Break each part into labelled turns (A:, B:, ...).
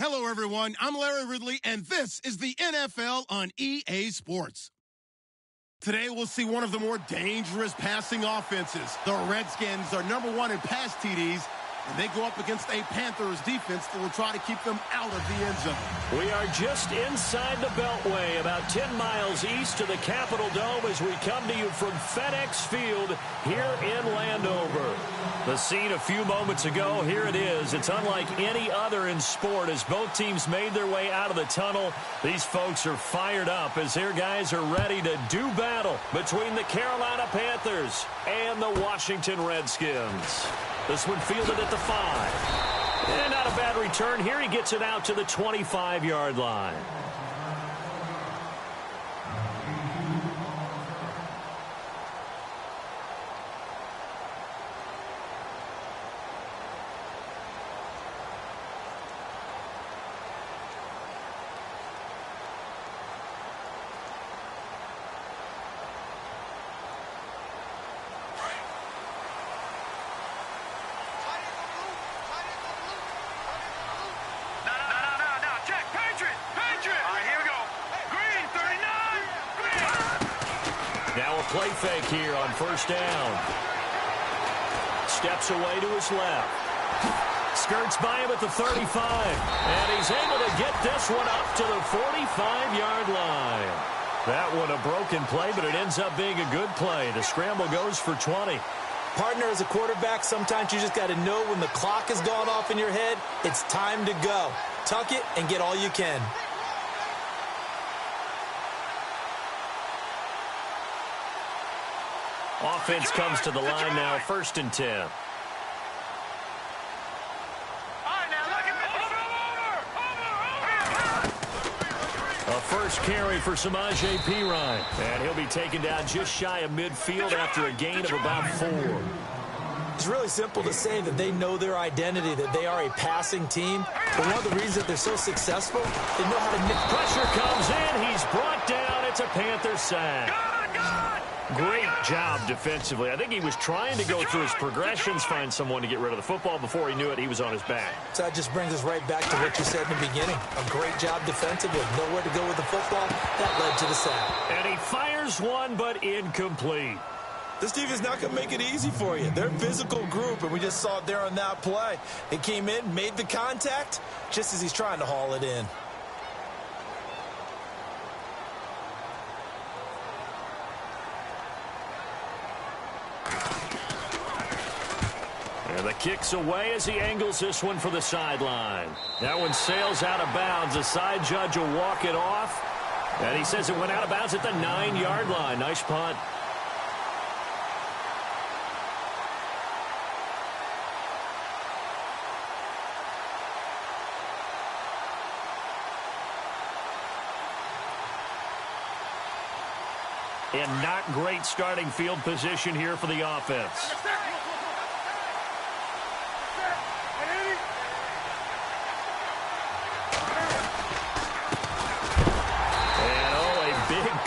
A: Hello, everyone. I'm Larry Ridley, and this is the NFL on EA Sports. Today, we'll see one of the more dangerous passing offenses. The Redskins are number one in pass TDs, and they go up against a Panthers defense that will try to keep them out of the end zone.
B: We are just inside the Beltway, about 10 miles east of the Capitol Dome as we come to you from FedEx Field here in Landover. The scene a few moments ago, here it is. It's unlike any other in sport as both teams made their way out of the tunnel. These folks are fired up as their guys are ready to do battle between the Carolina Panthers and the Washington Redskins. This one fielded at the 5. And not a bad return here. He gets it out to the 25-yard line. Play fake here on first down. Steps away to his left. Skirts by him at the 35. And he's able to get this one up to the 45-yard line. That one a broken play, but it ends up being a good play. The scramble goes for 20.
C: Partner, as a quarterback, sometimes you just got to know when the clock has gone off in your head, it's time to go. Tuck it and get all you can.
B: Offense comes to the line now, 1st and 10. A first carry for Samaje Perine. And he'll be taken down just shy of midfield after a gain of about 4.
C: It's really simple to say that they know their identity, that they are a passing team. But one of the reasons that they're so successful, they know how to nick.
B: Pressure comes in. He's brought down. It's a Panther sack. Great job defensively. I think he was trying to go through his progressions, find someone to get rid of the football. Before he knew it, he was on his back.
C: So that just brings us right back to what you said in the beginning. A great job defensively. Nowhere to go with the football. That led to the sack.
B: And he fires one, but incomplete.
C: This defense is not going to make it easy for you. They're a physical group, and we just saw it there on that play. They came in, made the contact, just as he's trying to haul it in.
B: And the kick's away as he angles this one for the sideline. That one sails out of bounds. The side judge will walk it off. And he says it went out of bounds at the 9-yard line. Nice punt. And not great starting field position here for the offense.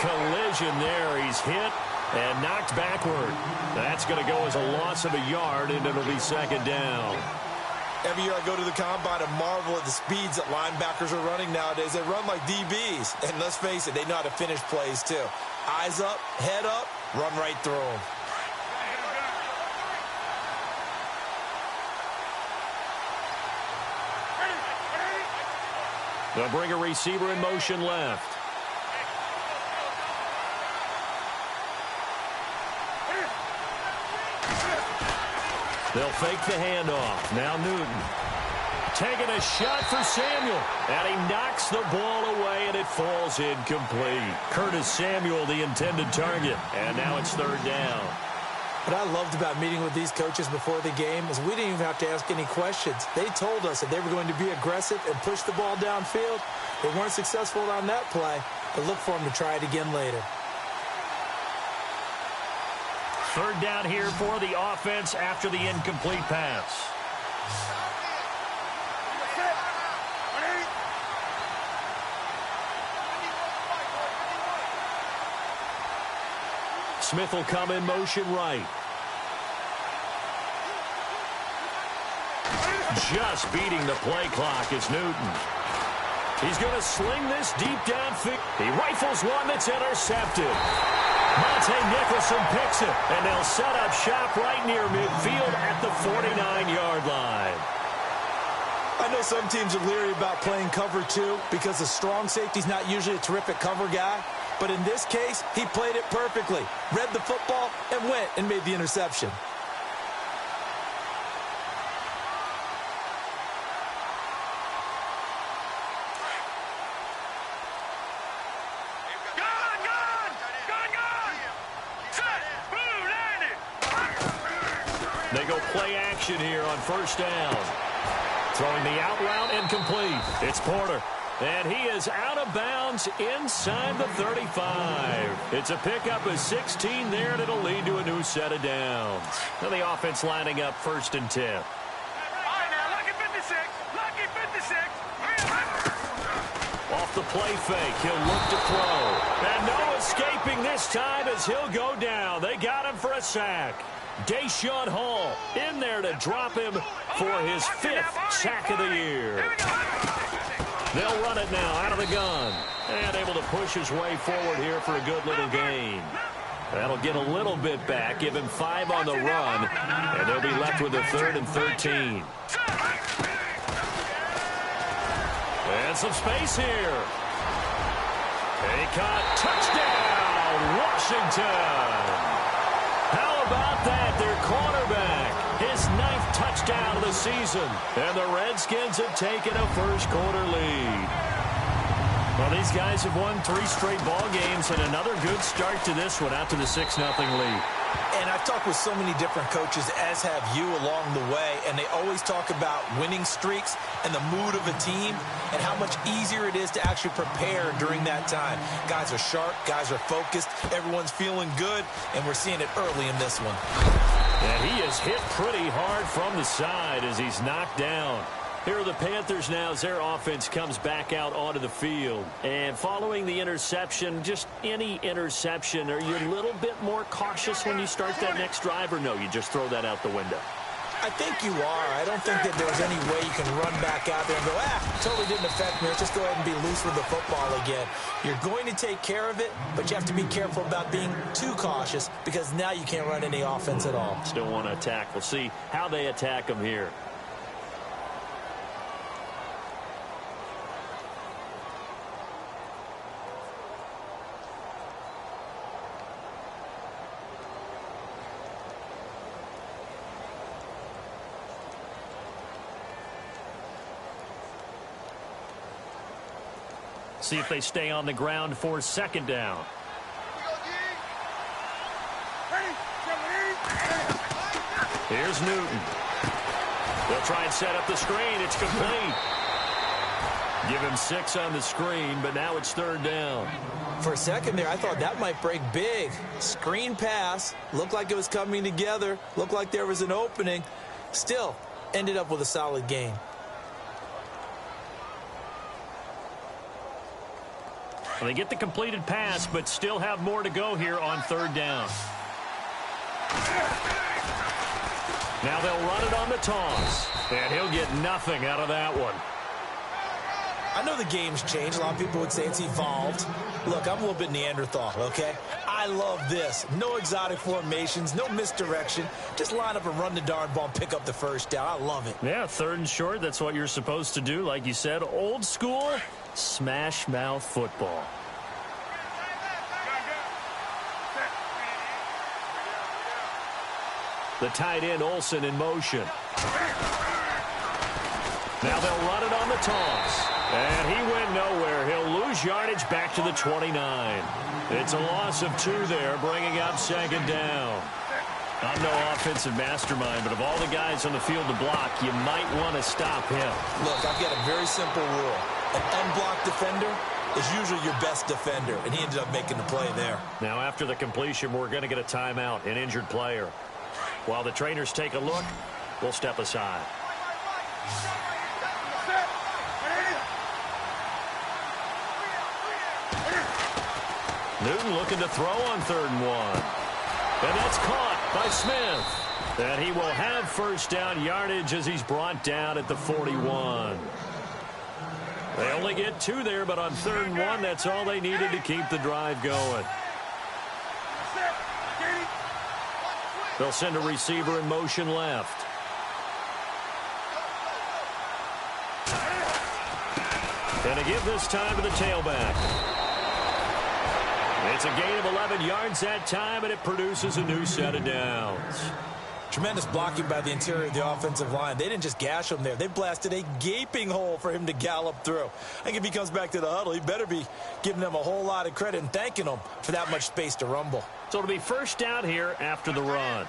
B: Collision there. He's hit and knocked backward. That's going to go as a loss of a yard, and it'll be 2nd down.
C: Every year I go to the combine and marvel at the speeds that linebackers are running nowadays. They run like DBs. And let's face it, they know how to finish plays too. Eyes up, head up, run right through them.
B: They'll bring a receiver in motion left. They'll fake the handoff. Now Newton. Taking a shot for Samuel. And he knocks the ball away, and it falls incomplete. Curtis Samuel, the intended target. And now it's 3rd down.
C: What I loved about meeting with these coaches before the game is we didn't even have to ask any questions. They told us that they were going to be aggressive and push the ball downfield. They weren't successful on that play, but look for them to try it again later.
B: 3rd down here for the offense after the incomplete pass. Smith will come in motion right. Just beating the play clock is Newton. He's going to sling this deep downfield. He rifles one that's intercepted. Monte Nicholson picks it, and they'll set up shop right near midfield at the 49-yard line.
C: I know some teams are leery about playing cover 2 because the strong safety's not usually a terrific cover guy. But in this case, he played it perfectly, read the football, and went and made the interception.
B: They go play action here on first down. Throwing the out route incomplete. It's Porter. And he is out of bounds inside the 35. It's a pickup of 16 there, and it'll lead to a new set of downs. Now the offense lining up 1st and 10.
D: All right, now, lucky 56. Lucky 56.
B: Off the play fake, he'll look to throw. And no escaping this time as he'll go down. They got him for a sack. Deshaun Hall in there to drop him for his 5th sack of the year. They'll run it now out of the gun. And able to push his way forward here for a good little gain. That'll get a little bit back, give him 5 on the run, and they'll be left with a 3rd and 13. And some space here. A cut, touchdown, Washington. How about that? Their cornerback, his 9th touchdown of the season. And the Redskins have taken a first-quarter lead. Well, these guys have won 3 straight ball games and another good start to this one out to the 6-0 lead.
C: And I've talked with so many different coaches, as have you along the way, and they always talk about winning streaks and the mood of a team and how much easier it is to actually prepare during that time. Guys are sharp, guys are focused, everyone's feeling good, and we're seeing it early in this one.
B: And he is hit pretty hard from the side as he's knocked down. Here are the Panthers now as their offense comes back out onto the field. And following the interception, just any interception, are you a little bit more cautious when you start that next drive, or no, you just throw that out the window?
C: I think you are. I don't think that there's any way you can run back out there and go, totally didn't affect me. Let's just go ahead and be loose with the football again. You're going to take care of it, but you have to be careful about being too cautious because now you can't run any offense at all.
B: Still want to attack. We'll see how they attack them here. See if they stay on the ground for 2nd down. Here's Newton. They'll try and set up the screen. It's complete. Give him 6 on the screen, but now it's 3rd down.
C: For a second there, I thought that might break big. Screen pass. Looked like it was coming together. Looked like there was an opening. Still, ended up with a solid gain.
B: Well, they get the completed pass, but still have more to go here on 3rd down. Now they'll run it on the toss, and he'll get nothing out of that one.
C: I know the game's changed. A lot of people would say it's evolved. Look, I'm a little bit Neanderthal, okay? I love this. No exotic formations, no misdirection. Just line up and run the darn ball and pick up the 1st down. I love it.
B: Yeah, 3rd and short, that's what you're supposed to do. Like you said, old school, smash mouth football. The tight end, Olsen, in motion. Now they'll run it on the toss. And he went nowhere. He'll lose yardage back to the 29. It's a loss of 2 there, bringing up 2nd down. I'm no offensive mastermind, but of all the guys on the field to block, you might want to stop him.
C: Look, I've got a very simple rule. An unblocked defender is usually your best defender, and he ended up making the play there.
B: Now, after the completion, we're going to get a timeout, an injured player. While the trainers take a look, we'll step aside. Newton looking to throw on 3rd and 1. And that's caught by Smith. And he will have 1st down yardage as he's brought down at the 41. They only get 2 there, but on 3rd and 1, that's all they needed to keep the drive going. They'll send a receiver in motion left. And to give this time to the tailback. It's a gain of 11 yards that time, and it produces a new set of downs.
C: Tremendous blocking by the interior of the offensive line. They didn't just gash him there. They blasted a gaping hole for him to gallop through. I think if he comes back to the huddle, he better be giving them a whole lot of credit and thanking them for that much space to rumble.
B: So it'll be first down here after the run.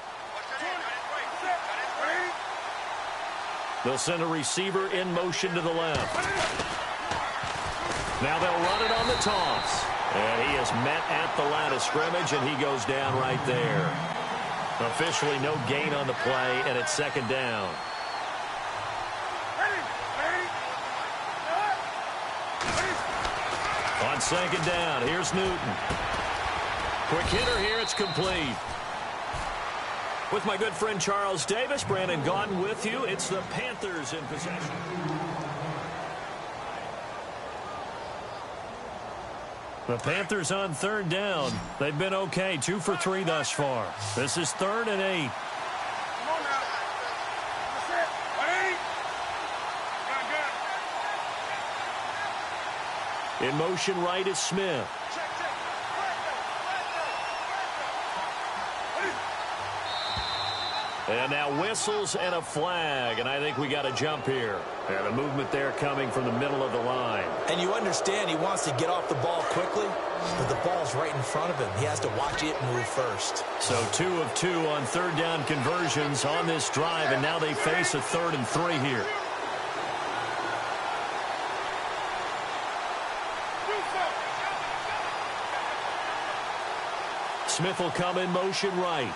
B: They'll send a receiver in motion to the left. Now they'll run it on the toss. And he is met at the line of scrimmage, and he goes down right there. Officially no gain on the play, and it's 2nd down. On 2nd down, here's Newton. Quick hitter here, it's complete. With my good friend Charles Davis, Brandon Gaudin with you. It's the Panthers in possession. The Panthers on 3rd down. They've been okay, 2 for 3 thus far. This is 3rd and 8. In motion right is Smith. And now whistles and a flag, and I think we got a jump here. And a movement there coming from the middle of the line.
C: And you understand he wants to get off the ball quickly, but the ball's right in front of him. He has to watch it move first.
B: So 2 of 2 on 3rd down conversions on this drive, and now they face a 3rd and 3 here. Smith will come in motion right.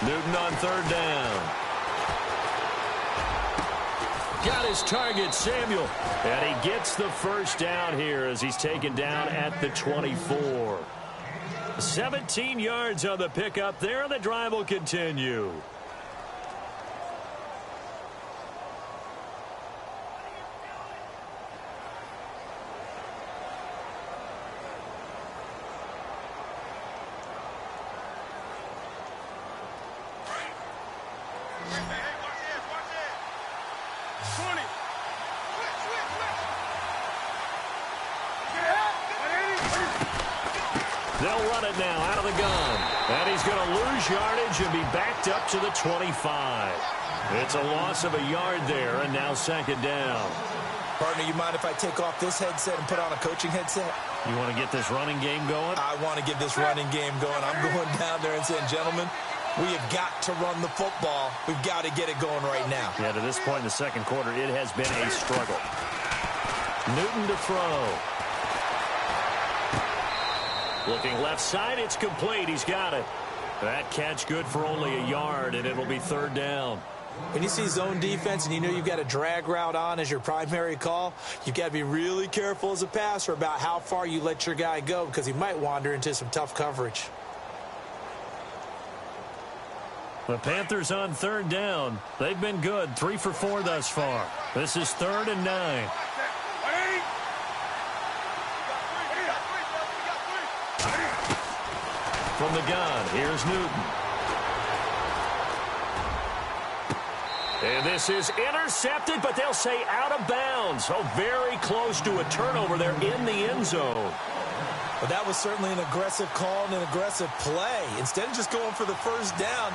B: Newton on 3rd down. Got his target, Samuel. And he gets the first down here as he's taken down at the 24. 17 yards on the pickup there, and the drive will continue. They'll run it now out of the gun. And he's going to lose yardage and be backed up to the 25. It's a loss of a yard there, and now 2nd down.
C: Partner, you mind if I take off this headset and put on a coaching headset?
B: You want to get this running game going?
C: I want to get this running game going. I'm going down there and saying, gentlemen, we have got to run the football. We've got to get it going right now.
B: Yeah, to this point in the 2nd quarter, it has been a struggle. Newton to throw. Looking left side, it's complete. He's got it. That catch good for only a yard, and it'll be 3rd down.
C: When you see zone defense and you know you've got a drag route on as your primary call, you've got to be really careful as a passer about how far you let your guy go because he might wander into some tough coverage.
B: The Panthers on 3rd down. They've been good, 3 for 4 thus far. This is 3rd and 9. From the gun, here's Newton. And this is intercepted, but they'll say out of bounds. Oh, very close to a turnover there in the end zone.
C: Well, that was certainly an aggressive call and an aggressive play. Instead of just going for the first down,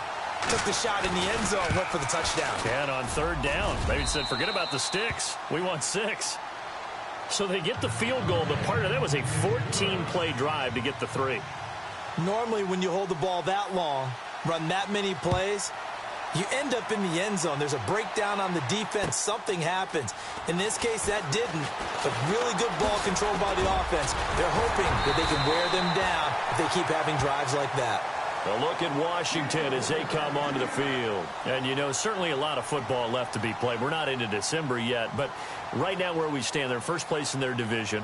C: took the shot in the end zone, went for the touchdown.
B: And on 3rd down, they said, forget about the sticks. We want 6. So they get the field goal, but part of that was a 14-play drive to get the 3.
C: Normally, when you hold the ball that long, run that many plays, you end up in the end zone. There's a breakdown on the defense. Something happens. In this case, that didn't. But really good ball control by the offense. They're hoping that they can wear them down if they keep having drives like that.
B: A look at Washington as they come onto the field. And, you know, certainly a lot of football left to be played. We're not into December yet, but right now where we stand, they're first place in their division.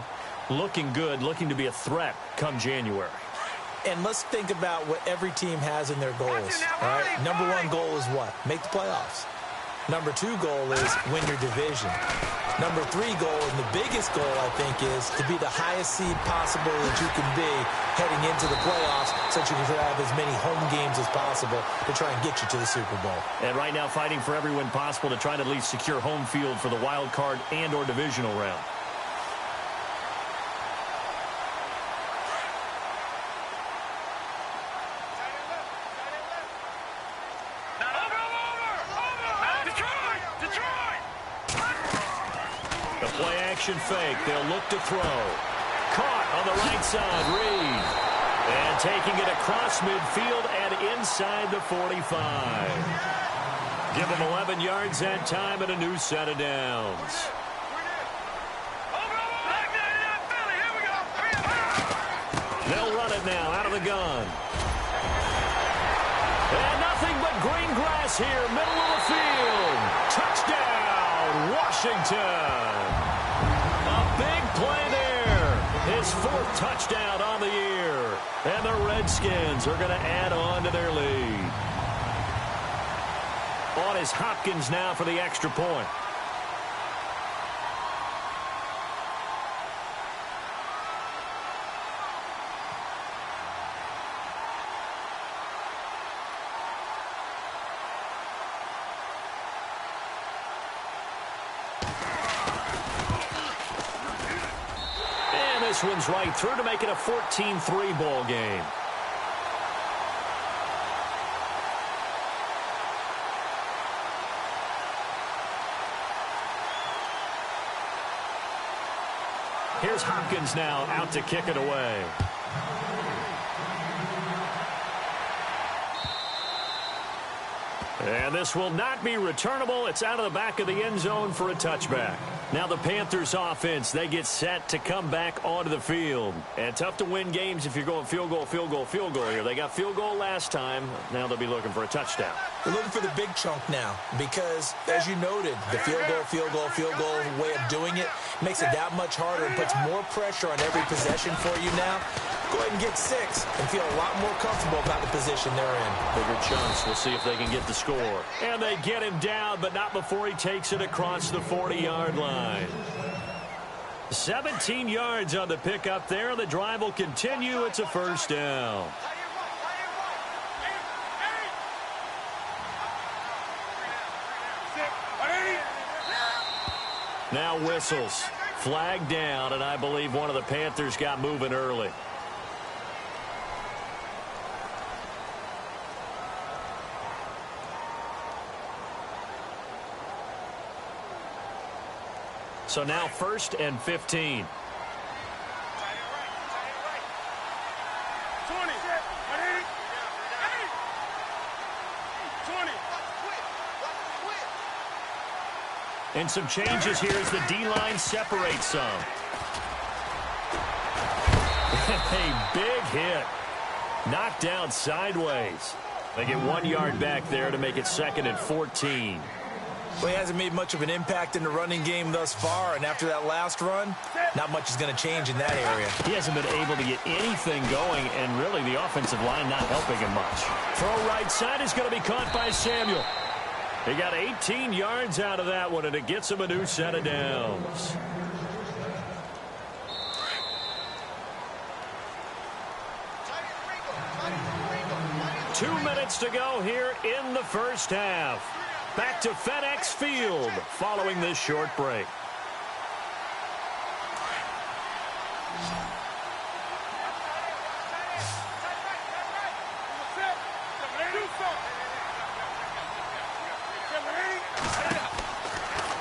B: Looking good, looking to be a threat come January.
C: And let's think about what every team has in their goals. All right? Number one goal is what? Make the playoffs. Number two goal is win your division. Number three goal, and the biggest goal, I think, is to be the highest seed possible that you can be heading into the playoffs so that you can have as many home games as possible to try and get you to the Super Bowl.
B: And right now fighting for every win possible to try to at least secure home field for the wild card and or divisional round. Action fake. They'll look to throw. Caught on the right side. Reed. And taking it across midfield and inside the 45. Give them 11 yards that time and a new set of downs. They'll run it now out of the gun. And nothing but green grass here, middle of the field. Touchdown, Washington. Big play there. His fourth touchdown on the year. And the Redskins are going to add on to their lead. On is Hopkins now for the extra point. This one's right through to make it a 14-3 ball game. Here's Hopkins now out to kick it away. And this will not be returnable. It's out of the back of the end zone for a touchback. Now the Panthers offense, they get set to come back onto the field. And tough to win games if you're going field goal, field goal, field goal here. They got field goal last time. Now they'll be looking for a touchdown.
C: They're looking for the big chunk now because, as you noted, the field goal way of doing it makes it that much harder and puts more pressure on every possession for you now. Go ahead and get 6 and feel a lot more comfortable about the position they're in.
B: Bigger chunks. We'll see if they can get the score. And they get him down, but not before he takes it across the 40-yard line. 17 yards on the pickup there. The drive will continue. It's a first down. Now whistles. Flag down, and I believe one of the Panthers got moving early. So now 1st and 15.
D: 20.
B: And some changes here as the D-line separates some. A big hit. Knocked down sideways. They get 1 yard back there to make it 2nd and 14.
C: Well, he hasn't made much of an impact in the running game thus far, and after that last run, not much is going to change in that area.
B: He hasn't been able to get anything going, and really the offensive line not helping him much. Throw right side is going to be caught by Samuel. He got 18 yards out of that one, and it gets him a new set of downs. Two minutes to go here in the first half. Back to FedEx Field following this short break.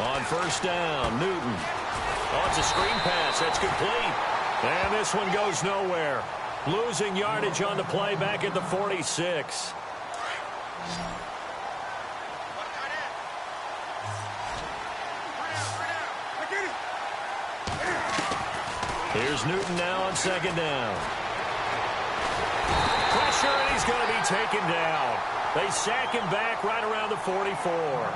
B: On first down, Newton. Oh, it's a screen pass. That's complete. And this one goes nowhere. Losing yardage on the play back at the 46. Here's Newton now on second down. Pressure, and he's going to be taken down. They sack him back right around the 44.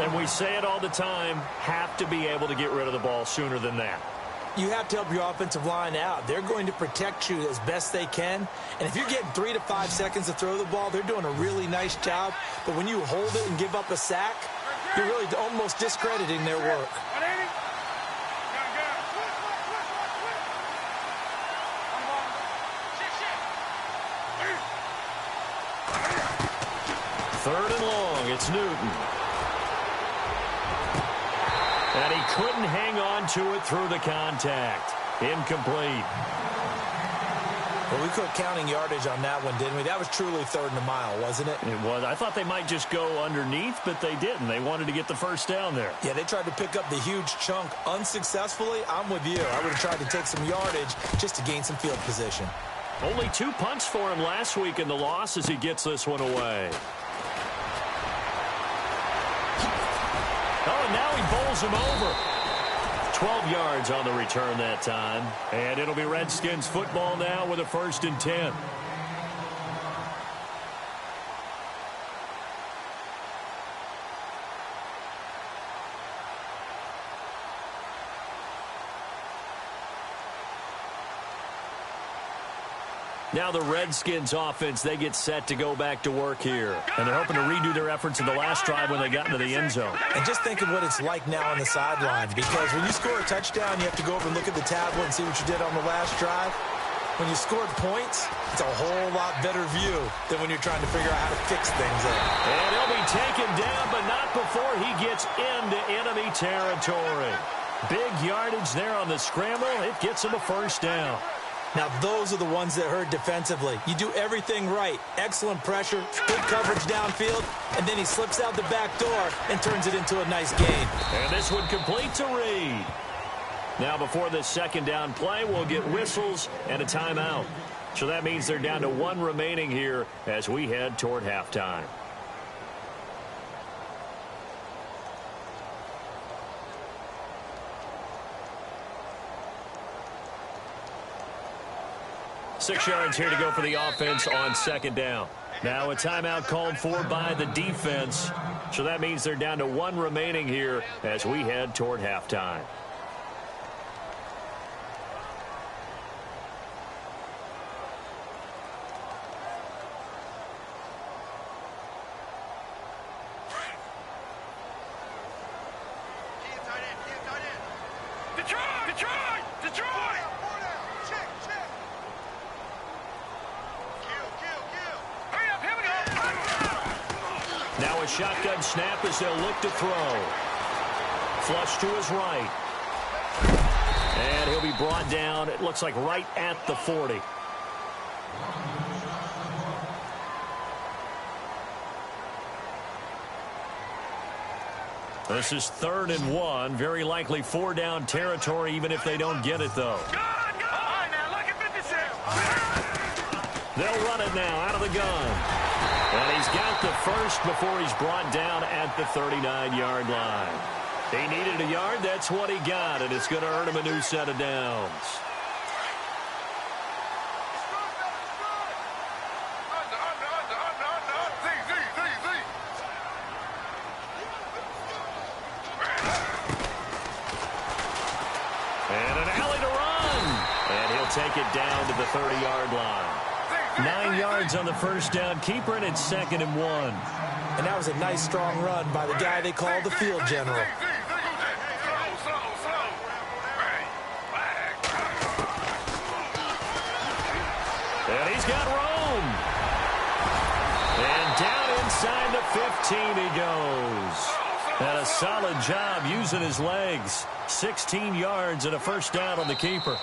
B: And we say it all the time, have to be able to get rid of the ball sooner than that.
C: You have to help your offensive line out. They're going to protect you as best they can. And if you're getting 3 to 5 seconds to throw the ball, they're doing a really nice job. But when you hold it and give up a sack, you're really almost discrediting their work.
B: Third and long, it's Newton. And he couldn't hang on to it through the contact. Incomplete.
C: Well, we quit counting yardage on that one, didn't we? That was truly third and a mile, wasn't it?
B: It was. I thought they might just go underneath, but they didn't. They wanted to get the first down there.
C: Yeah, they tried to pick up the huge chunk unsuccessfully. I'm with you. I would have tried to take some yardage just to gain some field position.
B: Only 2 punts for him last week in the loss as he gets this one away. Oh, and now he bowls him over. 12 yards on the return that time. And it'll be Redskins football now with a 1st and 10. Now the Redskins offense, they get set to go back to work here. And they're hoping to redo their efforts in the last drive when they got into the end zone.
C: And just think of what it's like now on the sideline, because when you score a touchdown, you have to go over and look at the tablet and see what you did on the last drive. When you scored points, it's a whole lot better view than when you're trying to figure out how to fix things up.
B: And he'll be taken down, but not before he gets into enemy territory. Big yardage there on the scramble. It gets him a 1st down.
C: Now, those are the ones that hurt defensively. You do everything right. Excellent pressure, good coverage downfield, and then he slips out the back door and turns it into a nice gain.
B: And this one complete to Reed. Now, before this 2nd down play, we'll get whistles and a timeout. So that means they're down to 1 remaining here as we head toward halftime. Six yards here to go for the offense on 2nd down. Now a timeout called for by the defense. So that means they're down to 1 remaining here as we head toward halftime. Now a shotgun snap as they'll look to throw. Flush to his right. And he'll be brought down, it looks like right at the 40. This is 3rd and 1. Very likely 4-down territory, even if they don't get it, though. They'll run it now out of the gun. And he's got the first before he's brought down at the 39-yard line. He needed a yard. That's what he got, and it's going to earn him a new set of downs. And an alley to run. And he'll take it down to the 30-yard line. 9 yards on the 1st down. Keeper, and it's 2nd and 1.
C: And that was a nice, strong run by the guy they call the field general.
B: And he's got room. And down inside the 15 he goes. And a solid job using his legs. 16 yards and a 1st down on the keeper.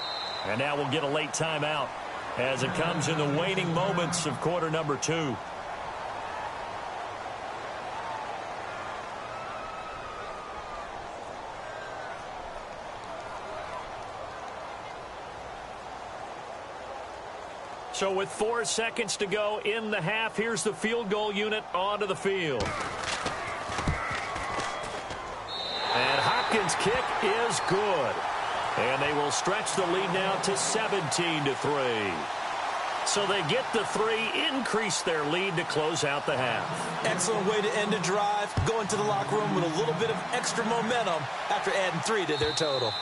B: And now we'll get a late timeout as it comes in the waning moments of quarter number 2. So with 4 seconds to go in the half, here's the field goal unit onto the field. And Hopkins' kick is good. And they will stretch the lead now to 17-3. So they get the 3, increase their lead to close out the half.
C: Excellent way to end a drive. Go into the locker room with a little bit of extra momentum after adding 3 to their total.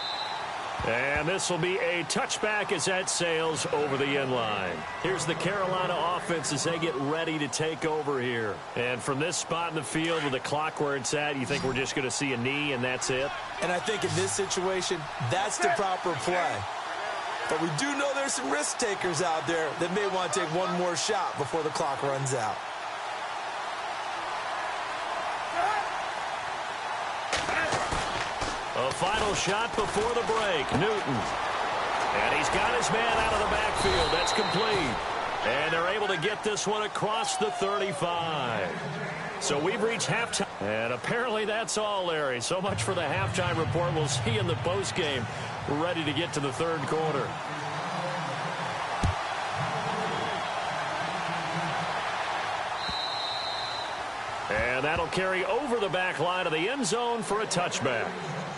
B: And this will be a touchback as that sails over the end line. Here's the Carolina offense as they get ready to take over here. And from this spot in the field with the clock where it's at, you think we're just going to see a knee and that's it?
C: And I think in this situation, that's the proper play. But we do know there's some risk takers out there that may want to take one more shot before the clock runs out.
B: A final shot before the break. Newton. And he's got his man out of the backfield. That's complete. And they're able to get this one across the 35. So we've reached halftime. And apparently that's all, Larry. So much for the halftime report. We'll see you in the postgame. We're ready to get to the third quarter. And that'll carry over the back line of the end zone for a touchback.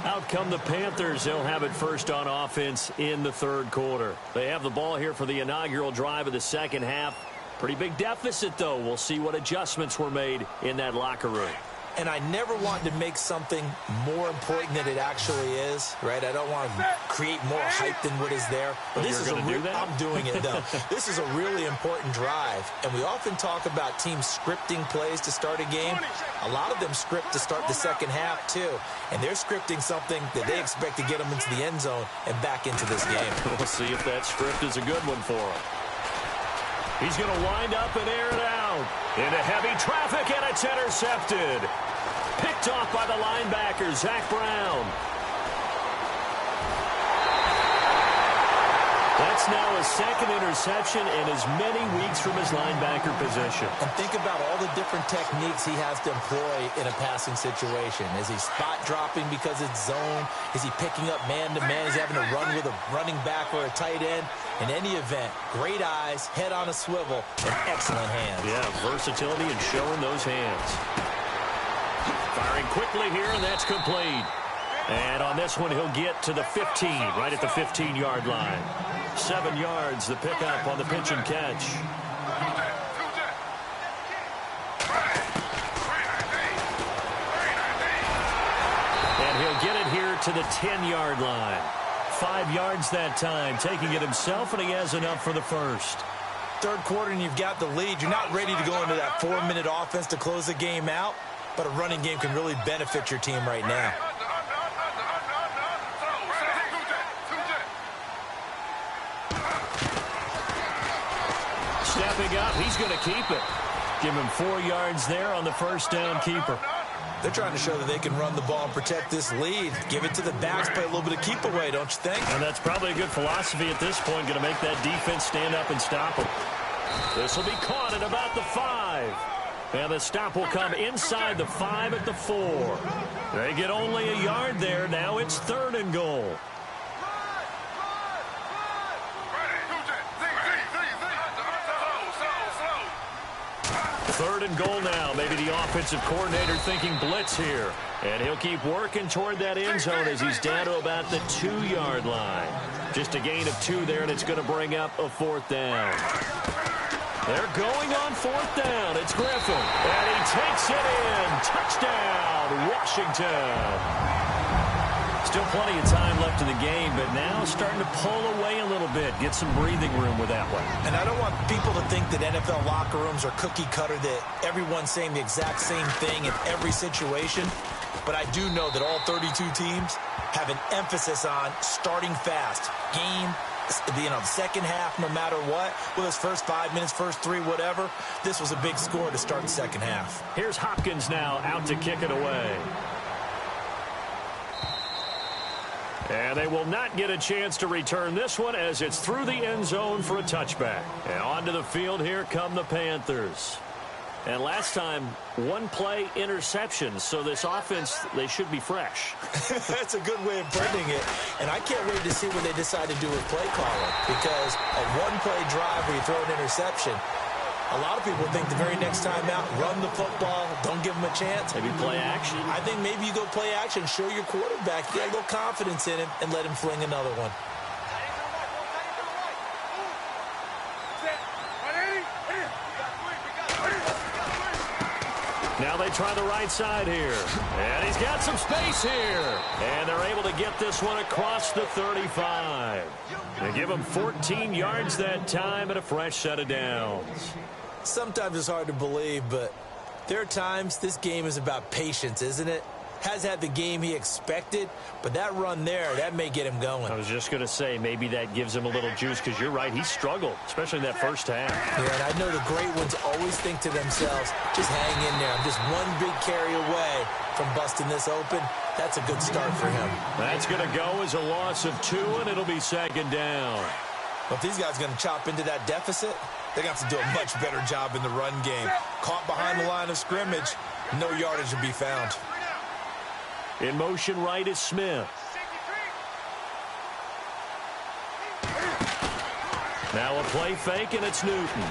B: Out come the Panthers. They'll have it first on offense in the third quarter. They have the ball here for the inaugural drive of the second half. Pretty big deficit, though. We'll see what adjustments were made in that locker room.
C: And I never want to make something more important than it actually is, right? I don't want to create more hype than what is there.
B: But this is
C: I'm doing it, though. This is a really important drive. And we often talk about teams scripting plays to start a game. A lot of them script to start the second half, too. And they're scripting something that they expect to get them into the end zone and back into this game.
B: We'll see if that script is a good one for them. He's going to wind up and air it out. Into heavy traffic, and it's intercepted. Picked off by the linebacker, Zach Brown. That's now a second interception in as many weeks from his linebacker position.
C: And think about all the different techniques he has to employ in a passing situation. Is he spot dropping because it's zone? Is he picking up man-to-man? Is he having to run with a running back or a tight end? In any event, great eyes, head on a swivel, and excellent hands.
B: Yeah, versatility and showing those hands. Firing quickly here, and that's complete. And on this one, he'll get to the 15, right at the 15-yard line. 7 yards, the pickup on the pitch and catch. And he'll get it here to the 10-yard line. 5 yards that time, taking it himself, and he has enough for the first.
C: Third quarter, and you've got the lead. You're not ready to go into that 4-minute offense to close the game out, but a running game can really benefit your team right now.
B: Stepping up, he's going to keep it. Give him 4 yards there on the first down keeper.
C: They're trying to show that they can run the ball and protect this lead. Give it to the backs, play a little bit of keep away, don't you think?
B: And that's probably a good philosophy at this point, going to make that defense stand up and stop them. This will be caught at about the 5. And the stop will come inside the 5 at the 4. They get only a yard there. Now it's 3rd and goal. Third and goal now. Maybe the offensive coordinator thinking blitz here. And he'll keep working toward that end zone as he's down to about the 2-yard line. Just a gain of 2 there, and it's going to bring up a 4th down. They're going on 4th down. It's Griffin. And he takes it in. Touchdown, Washington. Still plenty of time left in the game, but now starting to pull away a little bit. Get some breathing room with that one.
C: And I don't want people to think that NFL locker rooms are cookie cutter, that everyone's saying the exact same thing in every situation. But I do know that all 32 teams have an emphasis on starting fast. Game, the second half, no matter what, whether it's first 5 minutes, first 3, whatever. This was a big score to start the second half.
B: Here's Hopkins now out to kick it away. And they will not get a chance to return this one as it's through the end zone for a touchback. And onto the field here come the Panthers. And last time, 1-play interception. So this offense, they should be fresh.
C: That's a good way of putting it. And I can't wait to see what they decide to do with play calling. Because a 1-play drive where you throw an interception, a lot of people think the very next time out, run the football, don't give them a chance.
B: Maybe play action.
C: I think maybe you go play action, show your quarterback, get a little confidence in him, and let him fling another one.
B: Now they try the right side here. And he's got some space here. And they're able to get this one across the 35. They give him 14 yards that time and a fresh set of downs.
C: Sometimes it's hard to believe, but there are times this game is about patience, isn't it? Has had the game he expected, but that run there, that may get him going.
B: I was just going to say, maybe that gives him a little juice, because you're right, he struggled, especially in that first half.
C: Yeah, and I know the great ones always think to themselves, just hang in there. I'm just one big carry away from busting this open. That's a good start for him.
B: That's going to go as a loss of 2, and it'll be second down.
C: Well, if these guys are going to chop into that deficit, they're going to have to do a much better job in the run game. Caught behind the line of scrimmage, no yardage to be found.
B: In motion right is Smith. Now a play fake, and it's Newton.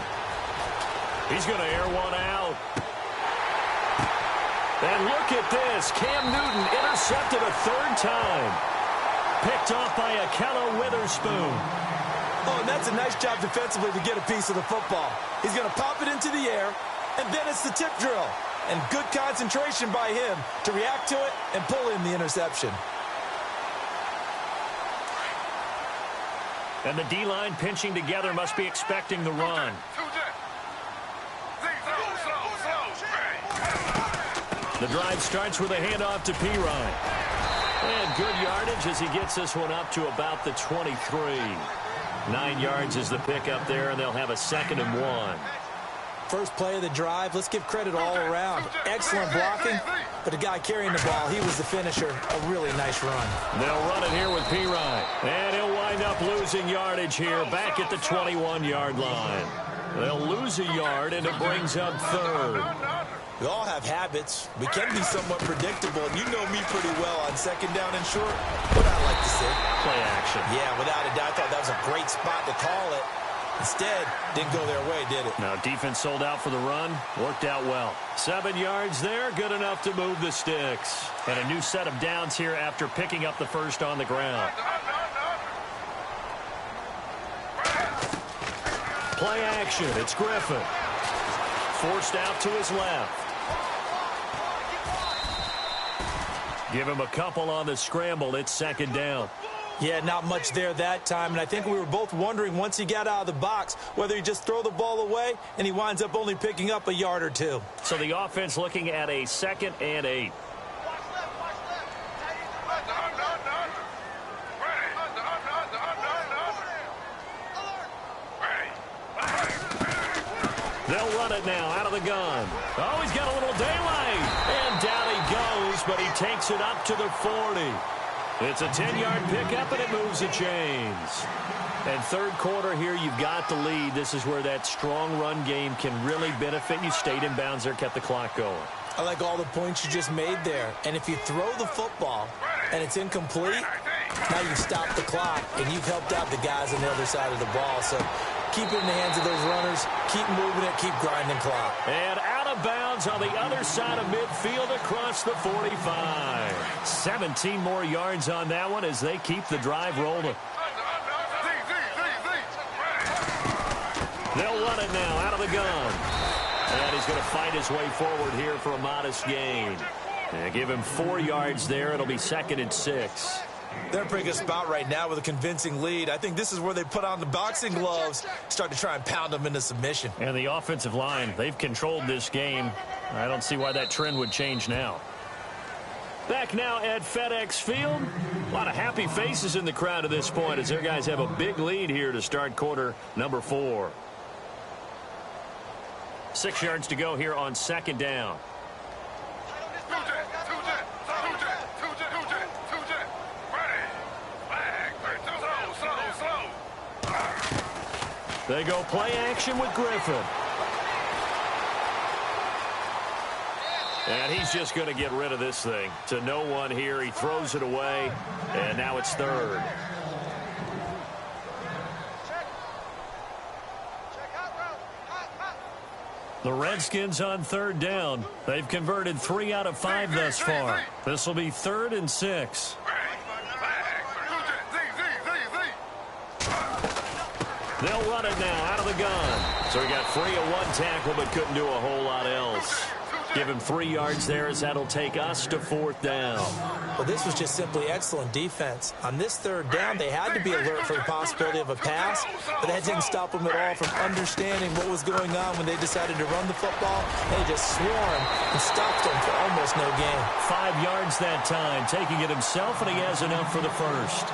B: He's going to air one out. And look at this. Cam Newton intercepted a third time. Picked off by Akello Witherspoon.
C: Oh, and that's a nice job defensively to get a piece of the football. He's going to pop it into the air, and then it's the tip drill. And good concentration by him to react to it and pull in the interception.
B: And the D-line pinching together must be expecting the run. The drive starts with a handoff to Pirine. And good yardage as he gets this one up to about the 23. 9 yards is the pickup there, and they'll have a 2nd and 1.
C: First play of the drive, let's give credit all around. Excellent blocking, but the guy carrying the ball, he was the finisher. A really nice run.
B: They'll run it here with Pirine. And he'll wind up losing yardage here back at the 21-yard line. They'll lose a yard, and it brings up 3rd.
C: We all have habits. We can be somewhat predictable, and you know me pretty well on 2nd down and short. What I like to see.
B: Play action.
C: Yeah, without a doubt, I thought that was a great spot to call it. Instead, didn't go their way, did it?
B: Now, defense sold out for the run. Worked out well. 7 yards there. Good enough to move the sticks. And a new set of downs here after picking up the first on the ground. Play action. It's Griffin. Forced out to his left. Give him a couple on the scramble. It's 2nd down.
C: Yeah, not much there that time, and I think we were both wondering once he got out of the box whether he just throw the ball away, and he winds up only picking up a yard or 2.
B: So the offense looking at a 2nd and 8. They'll run it now out of the gun. Oh, he's got a little daylight, and down he goes, but he takes it up to the 40. It's a 10-yard pickup, and it moves the chains. And 3rd quarter here, you've got the lead. This is where that strong run game can really benefit you. Stayed in bounds there, kept the clock going.
C: I like all the points you just made there. And if you throw the football and it's incomplete, now you stop the clock, and you've helped out the guys on the other side of the ball. So keep it in the hands of those runners. Keep moving it. Keep grinding clock.
B: And out of bounds on the other side of midfield across the 45. 17 more yards on that one as they keep the drive rolling. They'll run it now out of the gun. And he's going to fight his way forward here for a modest gain. And give him 4 yards there. It'll be 2nd and 6.
C: They're in a pretty good spot right now with a convincing lead. I think this is where they put on the boxing gloves, start to try and pound them into submission.
B: And the offensive line, they've controlled this game. I don't see why that trend would change now. Back now at FedEx Field. A lot of happy faces in the crowd at this point as their guys have a big lead here to start quarter number 4. 6 yards to go here on 2nd down. They go play action with Griffin. And he's just going to get rid of this thing. To no one here. He throws it away. And now it's 3rd. The Redskins on 3rd down. They've converted 3 out of 5 thus far. This will be 3rd and 6. They'll run it now out of the gun. So he got free of 1 tackle but couldn't do a whole lot else. Give him 3 yards there as that'll take us to 4th down.
C: Well, this was just simply excellent defense. On this 3rd down, they had to be alert for the possibility of a pass, but that didn't stop them at all from understanding what was going on when they decided to run the football. They just swarmed and stopped them for almost no gain.
B: 5 yards that time, taking it himself, and he has enough for the first.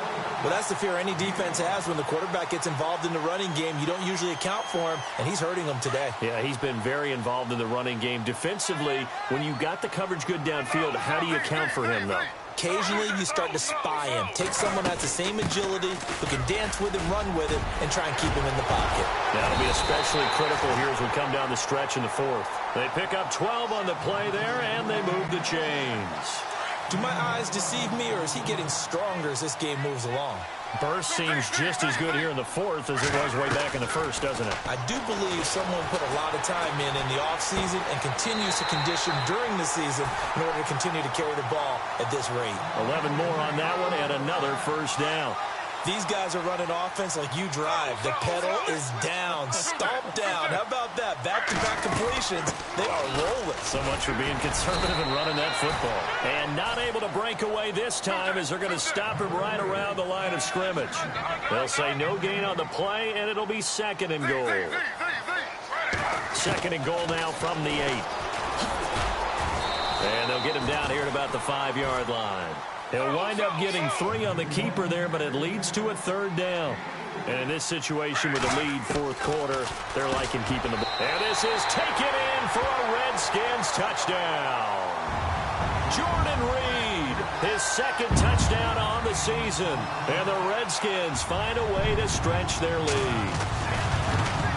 C: Well, that's the fear any defense has when the quarterback gets involved in the running game. You don't usually account for him, and he's hurting them today.
B: Yeah, he's been very involved in the running game. Defensively, when you got the coverage good downfield, how do you account for him, though?
C: Occasionally, you start to spy him. Take someone that's the same agility, who can dance with him, run with him, and try and keep him in the pocket.
B: That'll be especially critical here as we come down the stretch in the 4th. They pick up 12 on the play there, and they move the chains.
C: Do my eyes deceive me, or is he getting stronger as this game moves along?
B: Burst seems just as good here in the 4th as it was way back in the 1st, doesn't it?
C: I do believe someone put a lot of time in the offseason and continues to condition during the season in order to continue to carry the ball at this rate.
B: 11 more on that one and another first down.
C: These guys are running offense like you drive. The pedal is down, stomped down. How about that? Back-to-back completions. They are rolling.
B: So much for being conservative and running that football. And not able to break away this time as they're going to stop him right around the line of scrimmage. They'll say no gain on the play, and it'll be 2nd and goal. 2nd and goal now from the 8. And they'll get him down here at about the 5-yard line. He'll wind up getting 3 on the keeper there, but it leads to a 3rd down. And in this situation with a lead 4th quarter, they're liking keeping the ball. And this is taken in for a Redskins touchdown. Jordan Reed, his 2nd touchdown on the season. And the Redskins find a way to stretch their lead.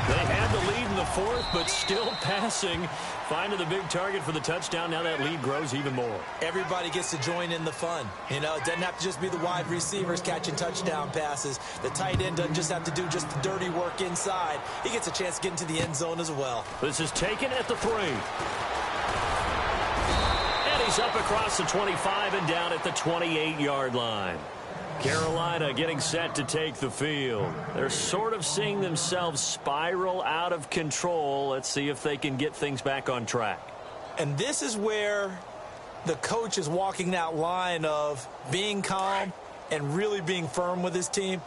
B: They had the lead in the 4th, but still passing. Finding the big target for the touchdown. Now that lead grows even more.
C: Everybody gets to join in the fun. You know, it doesn't have to just be the wide receivers catching touchdown passes. The tight end doesn't just have to do just the dirty work inside. He gets a chance to get into the end zone as well.
B: This is taken at the 3. And he's up across the 25 and down at the 28-yard line. Carolina getting set to take the field. They're sort of seeing themselves spiral out of control. Let's see if they can get things back on track.
C: And this is where the coach is walking that line of being calm and really being firm with his team.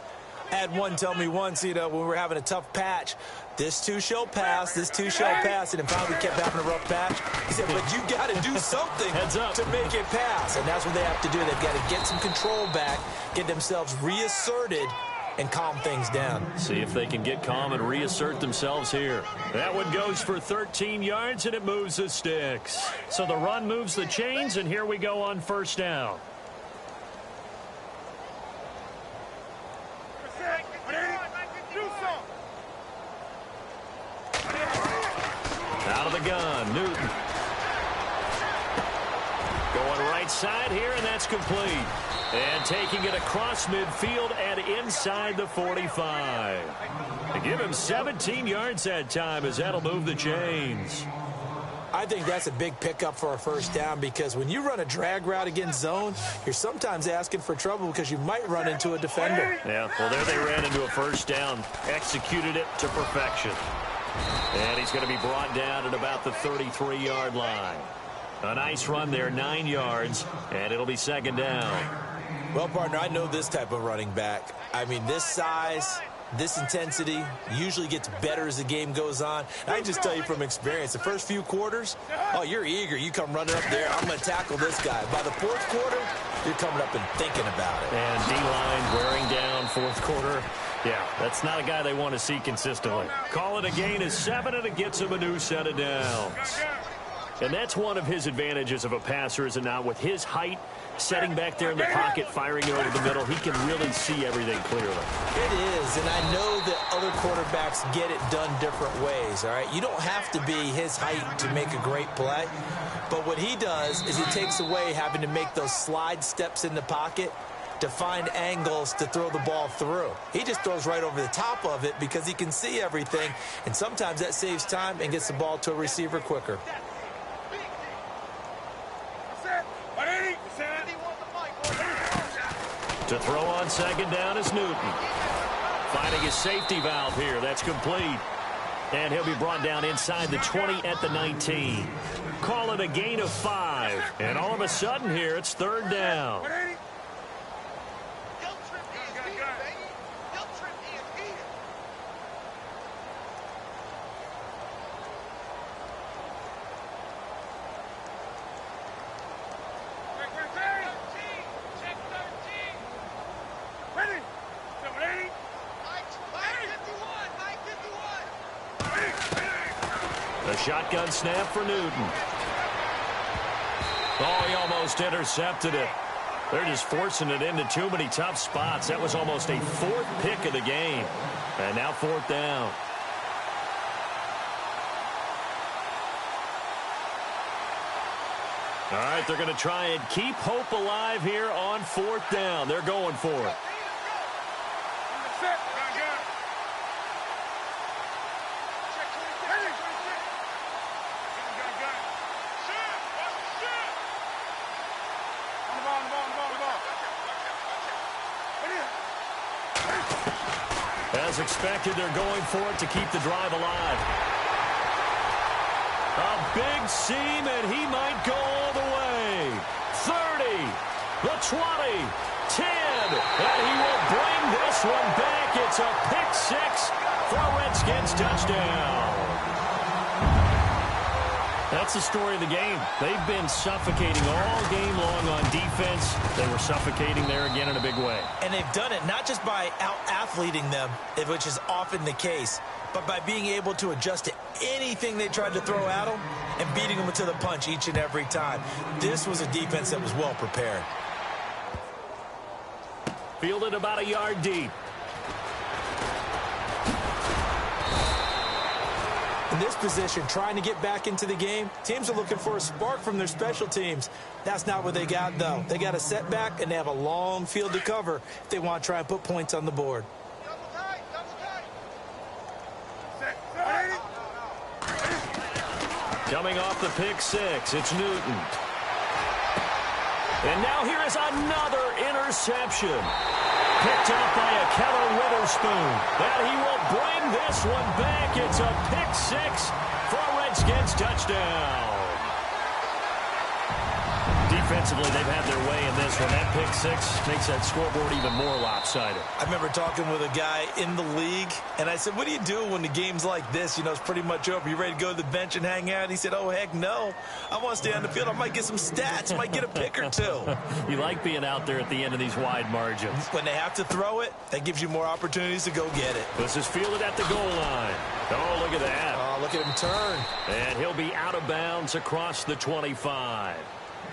C: I had one tell me once, you know, when we were having a tough patch, this too shall pass, this too shall pass, and then finally we kept having a rough patch. He said, but you got to do something to make it pass, and that's what they have to do. They've got to get some control back, get themselves reasserted, and calm things down.
B: See if they can get calm and reassert themselves here. That one goes for 13 yards, and it moves the sticks. So the run moves the chains, and here we go on 1st down. Out of the gun, Newton. Going right side here, and that's complete. And taking it across midfield and inside the 45. They give him 17 yards that time as that'll move the chains.
C: I think that's a big pickup for a 1st down because when you run a drag route against zone, you're sometimes asking for trouble because you might run into a defender.
B: Yeah, well, there they ran into a 1st down. Executed it to perfection. And he's going to be brought down at about the 33-yard line. A nice run there, 9 yards, and it'll be 2nd down.
C: Well, partner, I know this type of running back. I mean, this size, this intensity usually gets better as the game goes on. And I can just tell you from experience, the first few quarters, oh, you're eager. You come running up there, I'm going to tackle this guy. By the 4th quarter, you're coming up and thinking about it.
B: And D-line wearing down 4th quarter. Yeah, that's not a guy they want to see consistently. Call it a gain of 7, and it gets him a new set of downs. And that's one of his advantages of a passer, is it not? With his height, setting back there in the pocket, firing it over the middle, he can really see everything clearly.
C: It is, and I know that other quarterbacks get it done different ways, all right? You don't have to be his height to make a great play, but what he does is he takes away having to make those slide steps in the pocket to find angles to throw the ball through. He just throws right over the top of it because he can see everything, and sometimes that saves time and gets the ball to a receiver quicker.
B: To throw on 2nd down is Newton. Finding his safety valve here. That's complete. And he'll be brought down inside the 20 at the 19. Call it a gain of 5. And all of a sudden here, it's third down. The shotgun snap for Newton. Oh, he almost intercepted it. They're just forcing it into too many tough spots. That was almost a 4th pick of the game. And now 4th down. All right, they're going to try and keep hope alive here on 4th down. They're going for it. As expected, they're going for it to keep the drive alive. A big seam, and he might go all the way. 30, the 20, 10, and he will bring this one back. It's a pick 6 for a Redskins touchdown. That's the story of the game. They've been suffocating all game long on defense. They were suffocating there again in a big way.
C: And they've done it not just by out-athleting them, which is often the case, but by being able to adjust to anything they tried to throw at them and beating them to the punch each and every time. This was a defense that was well prepared.
B: Fielded about a yard deep.
C: In this position, trying to get back into the game, teams are looking for a spark from their special teams. That's not what they got, though. They got a setback, and they have a long field to cover if they want to try and put points on the board.
B: Coming off the pick 6, it's Newton. And now here is another interception. Picked up by a Keller Witherspoon. And he will bring this one back. It's a pick 6 for a Redskins touchdown. Defensively, they've had their way in this one. That pick 6 makes that scoreboard even more lopsided.
C: I remember talking with a guy in the league, and I said, what do you do when the game's like this? You know, it's pretty much over. You ready to go to the bench and hang out? He said, oh, heck no. I want to stay on the field. I might get some stats. Might get a pick or two.
B: You like being out there at the end of these wide margins.
C: When they have to throw it, that gives you more opportunities to go get it.
B: This is fielded at the goal line. Oh, look at that.
C: Oh, look at him turn.
B: And he'll be out of bounds across the 25.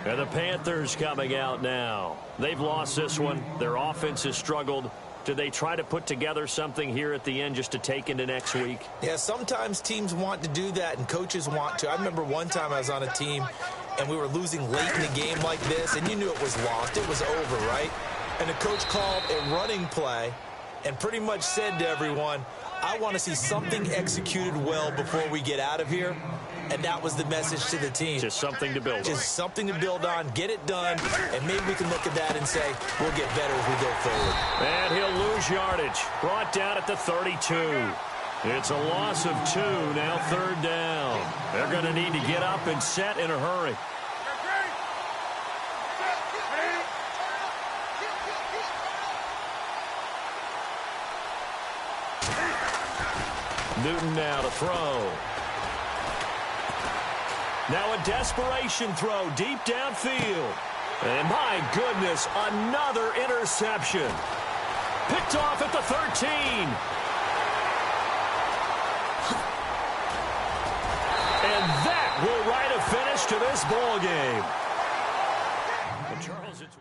B: And the Panthers coming out now. They've lost this one. Their offense has struggled. Do they try to put together something here at the end just to take into next week?
C: Yeah, sometimes teams want to do that and coaches want to. I remember one time I was on a team and we were losing late in the game like this, and you knew it was lost. It was over, right? And the coach called a running play and pretty much said to everyone, I want to see something executed well before we get out of here. And that was the message to the team.
B: Just something to build on.
C: Just something to build on, get it done, and maybe we can look at that and say, we'll get better as we go forward.
B: And he'll lose yardage. Brought down at the 32. It's a loss of 2, now third down. They're going to need to get up and set in a hurry. Newton now to throw. Now a desperation throw deep downfield. And my goodness, another interception. Picked off at the 13. And that will write a finish to this ball game. And Charles, it's